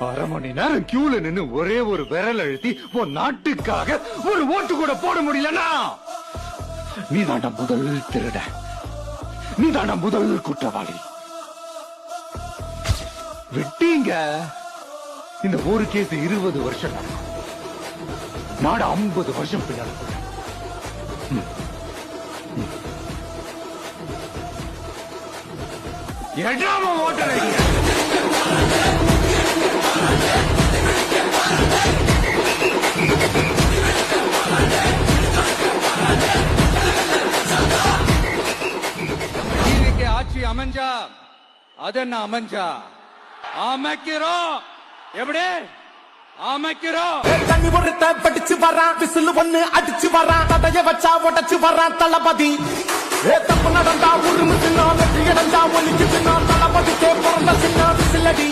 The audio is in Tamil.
அரை மணி நேரம் கியூல நின்னு ஒரே ஒரு விரல் அழுத்தி உன் நாட்டுக்காக ஒரு ஓட்டு கூட போட முடியலனா நீ தாண்டா முதல் திருட, நீ தாண்டா முதல் குற்றவாளி. விட்டீங்க இந்த ஒரு கேஸ் 20 வருஷம் நாடு 50 வருஷம் பின்னால. எடாம ஓட்டல ஆட்சி அமைஞ்சா அது என்ன அமைஞ்சா அமைக்கிறோம். எப்படி அமைக்கிறோம்? தண்ணி ஒருத்த படிச்சு வரான், விசில் ஒண்ணு அடிச்சு வரான், தடைய வச்சா உடச்சு வரான் தளபதி. தப்பு நடந்தா உருமு சின்ன, வெற்றி அடைஞ்சா ஒலிக்கு சின்ன, தளபதிக்கே பிறந்த சின்ன விசிலடி.